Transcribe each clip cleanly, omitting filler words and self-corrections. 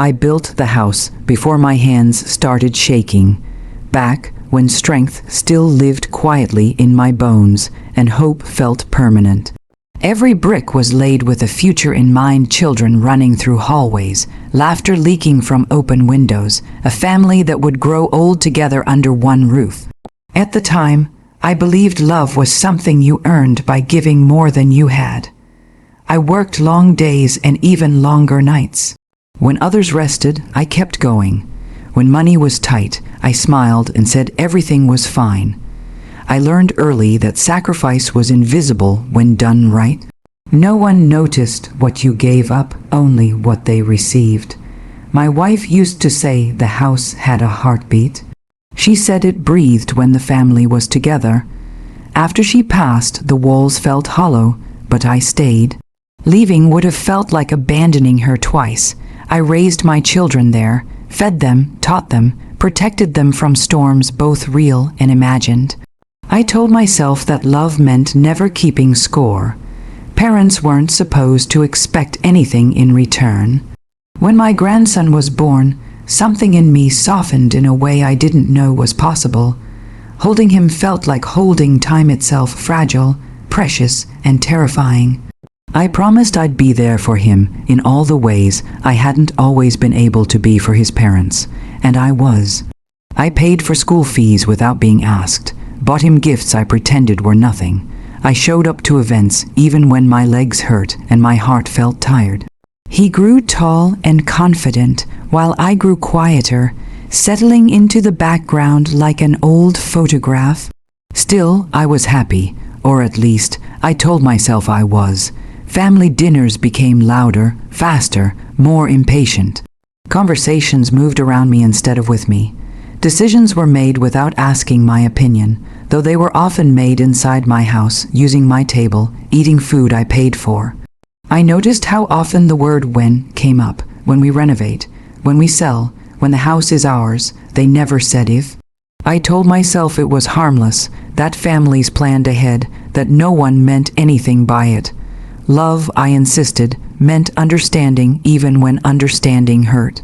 I built the house before my hands started shaking, back when strength still lived quietly in my bones and hope felt permanent. Every brick was laid with a future in mind, children running through hallways, laughter leaking from open windows, a family that would grow old together under one roof. At the time, I believed love was something you earned by giving more than you had. I worked long days and even longer nights. When others rested, I kept going. When money was tight, I smiled and said everything was fine. I learned early that sacrifice was invisible when done right. No one noticed what you gave up, only what they received. My wife used to say the house had a heartbeat. She said it breathed when the family was together. After she passed, the walls felt hollow, but I stayed. Leaving would have felt like abandoning her twice. I raised my children there, fed them, taught them, protected them from storms both real and imagined. I told myself that love meant never keeping score. Parents weren't supposed to expect anything in return. When my grandson was born, something in me softened in a way I didn't know was possible. Holding him felt like holding time itself, fragile, precious, and terrifying. I promised I'd be there for him in all the ways I hadn't always been able to be for his parents, and I was. I paid for school fees without being asked, bought him gifts I pretended were nothing. I showed up to events even when my legs hurt and my heart felt tired. He grew tall and confident while I grew quieter, settling into the background like an old photograph. Still, I was happy, or at least I told myself I was. Family dinners became louder, faster, more impatient. Conversations moved around me instead of with me. Decisions were made without asking my opinion, though they were often made inside my house, using my table, eating food I paid for. I noticed how often the word "when" came up. When we renovate, when we sell, when the house is ours. They never said if. I told myself it was harmless, that families planned ahead, that no one meant anything by it. Love, I insisted, meant understanding even when understanding hurt.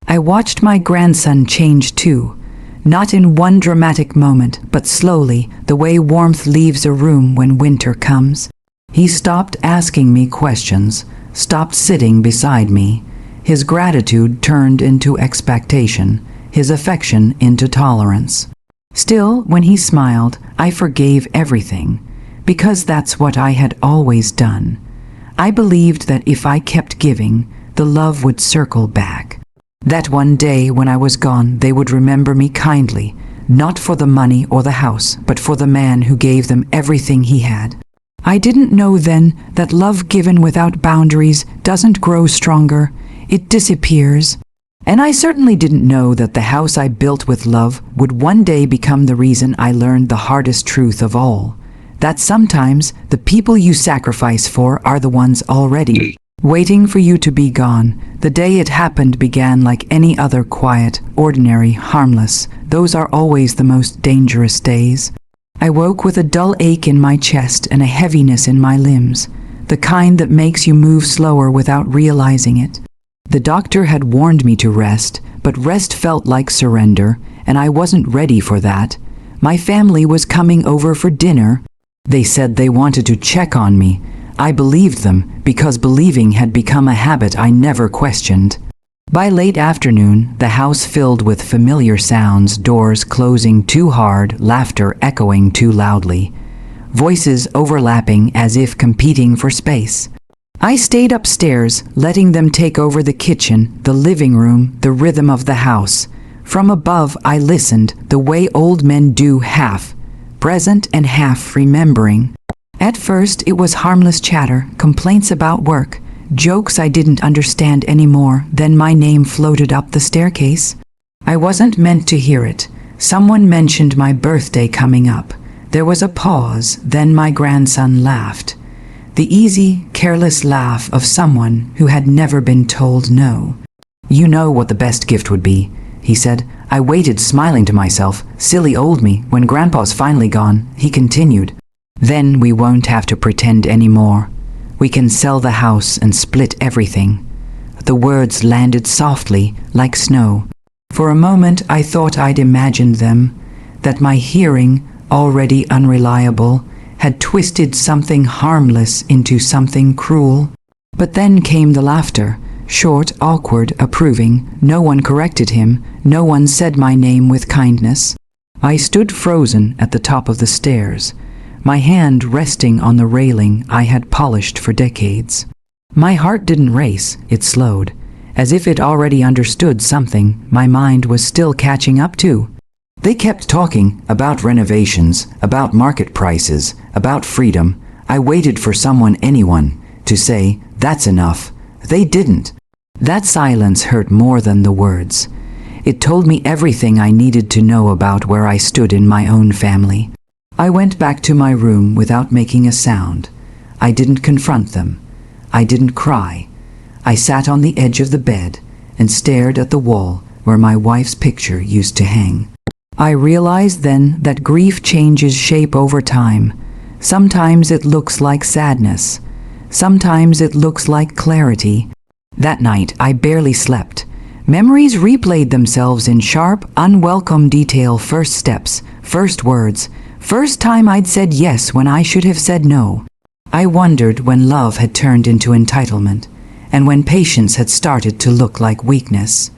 I watched my grandson change too. Not in one dramatic moment, but slowly, the way warmth leaves a room when winter comes. He stopped asking me questions, stopped sitting beside me. His gratitude turned into expectation, his affection into tolerance. Still, when he smiled, I forgave everything, because that's what I had always done. I believed that if I kept giving, the love would circle back. That one day when I was gone, they would remember me kindly, not for the money or the house, but for the man who gave them everything he had. I didn't know then that love given without boundaries doesn't grow stronger, it disappears. And I certainly didn't know that the house I built with love would one day become the reason I learned the hardest truth of all. That sometimes the people you sacrifice for are the ones already waiting for you to be gone. The day it happened began like any other, quiet, ordinary, harmless. Those are always the most dangerous days. I woke with a dull ache in my chest and a heaviness in my limbs, the kind that makes you move slower without realizing it. The doctor had warned me to rest, but rest felt like surrender, and I wasn't ready for that. My family was coming over for dinner. They said they wanted to check on me. I believed them because believing had become a habit I never questioned. By late afternoon, the house filled with familiar sounds, doors closing too hard, laughter echoing too loudly, voices overlapping as if competing for space. I stayed upstairs, letting them take over the kitchen, the living room, the rhythm of the house. From above, I listened, the way old men do, half present and half remembering. At first, it was harmless chatter, complaints about work, jokes I didn't understand anymore. Then my name floated up the staircase. I wasn't meant to hear it. Someone mentioned my birthday coming up. There was a pause, then my grandson laughed. The easy, careless laugh of someone who had never been told no. "You know what the best gift would be," he said. I waited, smiling to myself. Silly old me. When Grandpa's finally gone, he continued, "Then we won't have to pretend anymore. We can sell the house and split everything." The words landed softly, like snow. For a moment I thought I'd imagined them, that my hearing, already unreliable, had twisted something harmless into something cruel. But then came the laughter, short, awkward, approving. No one corrected him, no one said my name with kindness. I stood frozen at the top of the stairs, my hand resting on the railing I had polished for decades. My heart didn't race, it slowed. As if it already understood something my mind was still catching up to. They kept talking about renovations, about market prices, about freedom. I waited for anyone, to say, "That's enough." They didn't. That silence hurt more than the words. It told me everything I needed to know about where I stood in my own family. I went back to my room without making a sound. I didn't confront them. I didn't cry. I sat on the edge of the bed and stared at the wall where my wife's picture used to hang. I realized then that grief changes shape over time. Sometimes it looks like sadness. Sometimes it looks like clarity. That night I barely slept. Memories replayed themselves in sharp, unwelcome detail. First steps, first words, first time I'd said yes when I should have said no. I wondered when love had turned into entitlement, and when patience had started to look like weakness.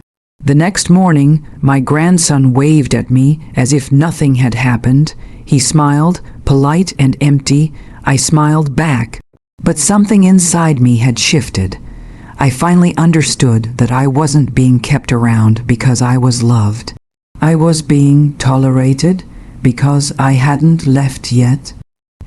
The next morning, my grandson waved at me as if nothing had happened. He smiled, polite and empty. I smiled back, but something inside me had shifted. I finally understood that I wasn't being kept around because I was loved. I was being tolerated because I hadn't left yet.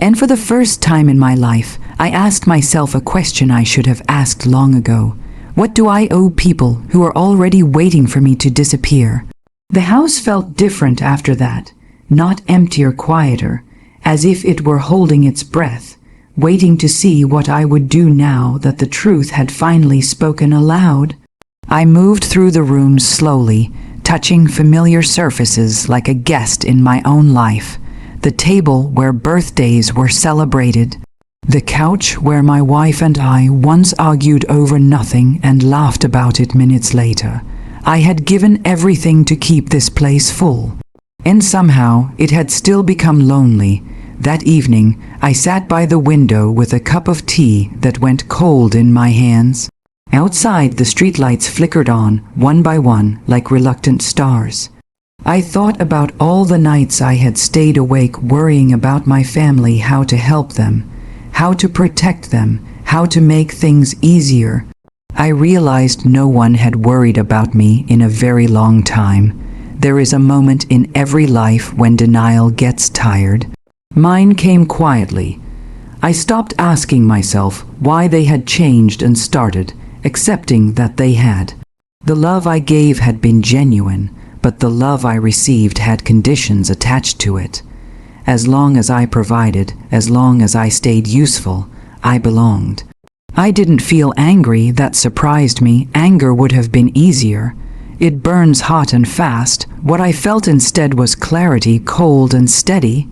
And for the first time in my life, I asked myself a question I should have asked long ago. What do I owe people who are already waiting for me to disappear? The house felt different after that, not empty or quieter, as if it were holding its breath, waiting to see what I would do now that the truth had finally spoken aloud. I moved through the rooms slowly, touching familiar surfaces like a guest in my own life. The table where birthdays were celebrated. The couch where my wife and I once argued over nothing and laughed about it minutes later. I had given everything to keep this place full. And somehow it had still become lonely. That evening, I sat by the window with a cup of tea that went cold in my hands. Outside, the streetlights flickered on, one by one, like reluctant stars. I thought about all the nights I had stayed awake worrying about my family, how to help them, how to protect them, how to make things easier. I realized no one had worried about me in a very long time. There is a moment in every life when denial gets tired. Mine came quietly. I stopped asking myself why they had changed and started accepting that they had. The love I gave had been genuine, but the love I received had conditions attached to it. As long as I provided, as long as I stayed useful, I belonged. I didn't feel angry. That surprised me. Anger would have been easier. It burns hot and fast. What I felt instead was clarity, cold and steady.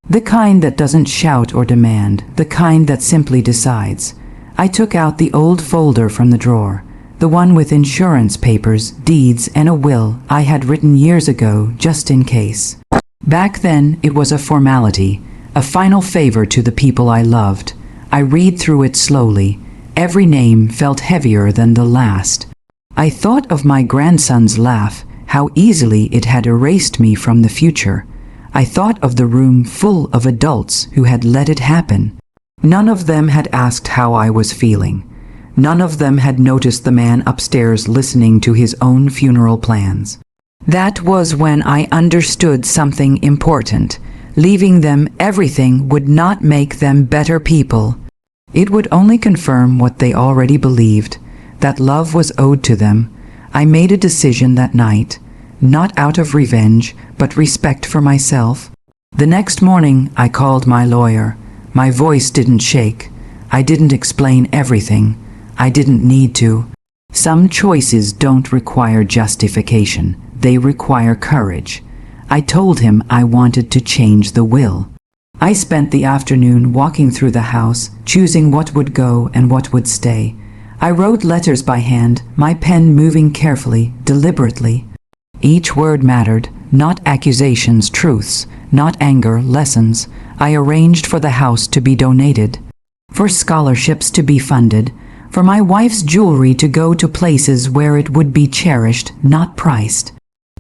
The kind that doesn't shout or demand, the kind that simply decides. I took out the old folder from the drawer. The one with insurance papers, deeds, and a will I had written years ago, just in case. Back then, it was a formality, a final favor to the people I loved. I read through it slowly. Every name felt heavier than the last. I thought of my grandson's laugh, how easily it had erased me from the future. I thought of the room full of adults who had let it happen. None of them had asked how I was feeling. None of them had noticed the man upstairs listening to his own funeral plans. That was when I understood something important. Leaving them everything would not make them better people. It would only confirm what they already believed, that love was owed to them. I made a decision that night, not out of revenge, but respect for myself. The next morning, I called my lawyer. My voice didn't shake. I didn't explain everything. I didn't need to. Some choices don't require justification. They require courage. I told him I wanted to change the will. I spent the afternoon walking through the house, choosing what would go and what would stay. I wrote letters by hand, my pen moving carefully, deliberately. Each word mattered, not accusations, truths, not anger, lessons. I arranged for the house to be donated, for scholarships to be funded, for my wife's jewelry to go to places where it would be cherished, not priced.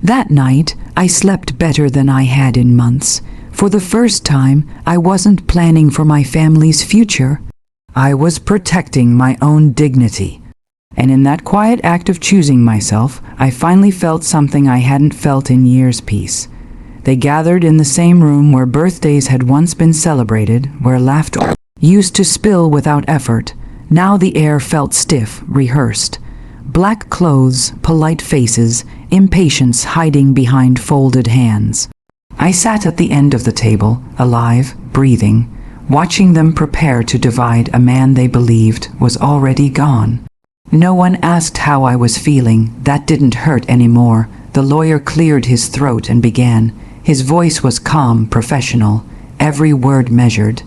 That night, I slept better than I had in months. For the first time, I wasn't planning for my family's future. I was protecting my own dignity. And in that quiet act of choosing myself, I finally felt something I hadn't felt in years. Peace. They gathered in the same room where birthdays had once been celebrated, where laughter used to spill without effort. Now the air felt stiff, rehearsed. Black clothes, polite faces, impatience hiding behind folded hands. I sat at the end of the table, alive, breathing, watching them prepare to divide a man they believed was already gone. No one asked how I was feeling. That didn't hurt anymore. The lawyer cleared his throat and began. His voice was calm, professional, every word measured.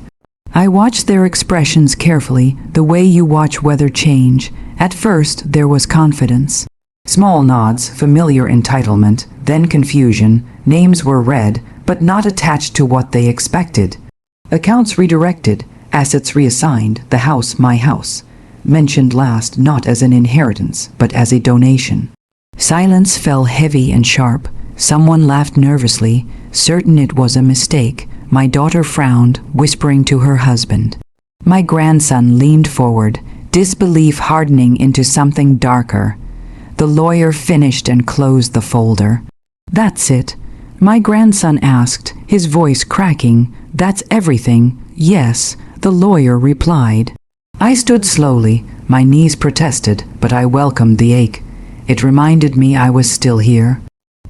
I watched their expressions carefully, the way you watch weather change. At first, there was confidence. Small nods, familiar entitlement, then confusion. Names were read, but not attached to what they expected. Accounts redirected, assets reassigned, the house my house. Mentioned last not as an inheritance, but as a donation. Silence fell heavy and sharp. Someone laughed nervously, certain it was a mistake. My daughter frowned, whispering to her husband. My grandson leaned forward, disbelief hardening into something darker. The lawyer finished and closed the folder. "That's it?" My grandson asked, his voice cracking. "That's everything?" "Yes," the lawyer replied. I stood slowly, my knees protested, but I welcomed the ache. It reminded me I was still here.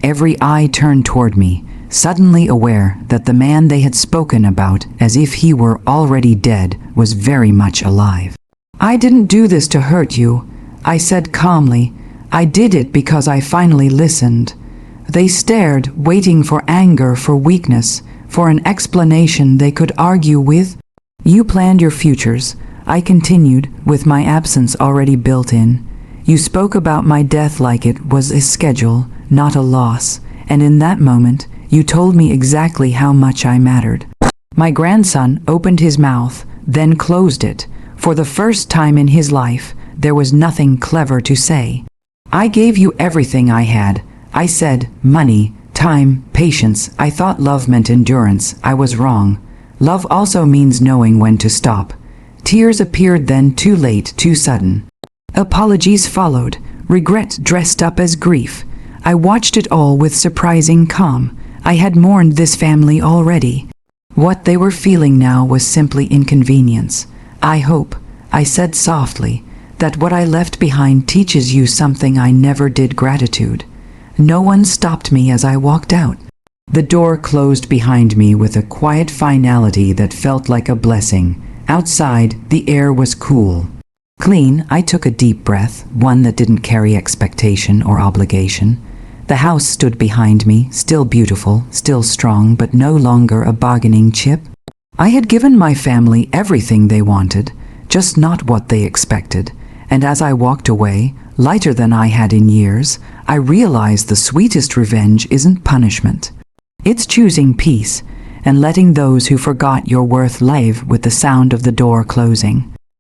Every eye turned toward me, suddenly aware that the man they had spoken about as if he were already dead was very much alive. "I didn't do this to hurt you," I said calmly. "I did it because I finally listened." They stared, waiting for anger, for weakness, for an explanation they could argue with. "You planned your futures," I continued, with my absence already built in. "You spoke about my death like it was a schedule, not a loss, and in that moment, you told me exactly how much I mattered." My grandson opened his mouth, then closed it. For the first time in his life, there was nothing clever to say. "I gave you everything I had," I said. "Money, time, patience. I thought love meant endurance. I was wrong. Love also means knowing when to stop." Tears appeared then, too late, too sudden. Apologies followed, regret dressed up as grief. I watched it all with surprising calm. I had mourned this family already. What they were feeling now was simply inconvenience. "I hope," I said softly, "that what I left behind teaches you something I never did: gratitude." No one stopped me as I walked out. The door closed behind me with a quiet finality that felt like a blessing. Outside, the air was cool. Clean. I took a deep breath, one that didn't carry expectation or obligation. The house stood behind me, still beautiful, still strong, but no longer a bargaining chip. I had given my family everything they wanted, just not what they expected. And as I walked away, lighter than I had in years, I realized the sweetest revenge isn't punishment. It's choosing peace and letting those who forgot your worth live with the sound of the door closing.